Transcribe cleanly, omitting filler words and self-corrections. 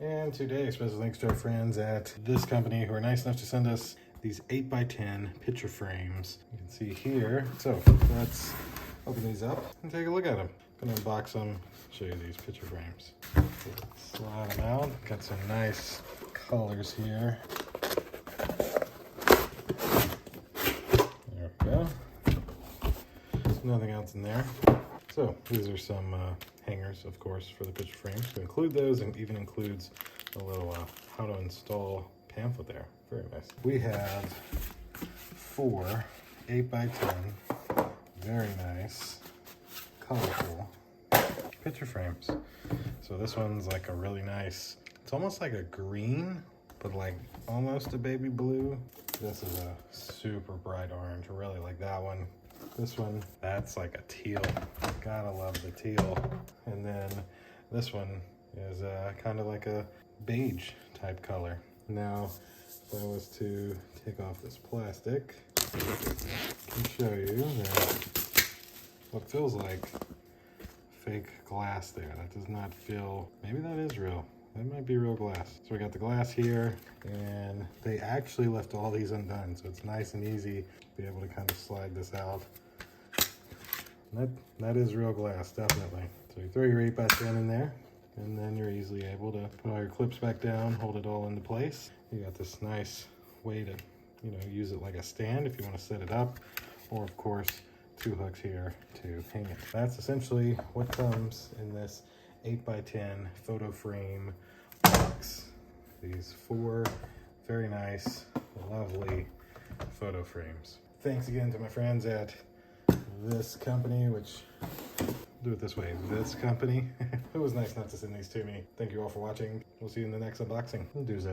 And today, special thanks to our friends at this company who are nice enough to send us these 8x10 picture frames. You can see here. So let's open these up and take a look at them. I'm gonna unbox them, show you these picture frames. Slide them out. Got some nice colors here. There we go. There's nothing else in there. So these are some hangers, of course, for the picture frames. To include those, and even includes a little how to install pamphlet there. Very nice. We have 4 8x10, very nice, colorful picture frames. So this one's like a really nice, it's almost like a green, but like almost a baby blue. This is a super bright orange. I really like that one. This one, that's like a teal. Gotta love the teal. And then this one is kind of like a beige type color. Now, if I was to take off this plastic, I can show you that what feels like fake glass there. That does not feel, maybe that is real. That might be real glass. So we got the glass here, and they actually left all these undone. So it's nice and easy to be able to kind of slide this out. That is real glass, definitely. So you throw your 8x10 in there, and then you're easily able to put all your clips back down, hold it all into place. You got this nice way to, use it like a stand if you want to set it up, or of course, 2 hooks here to hang it. That's essentially what comes in this 8x10 photo frame box. These 4 very nice, lovely photo frames. Thanks again to my friends at this company, which, do it this way, this company. It was nice enough to send these to me. Thank you all for watching. We'll see you in the next unboxing. Deuces.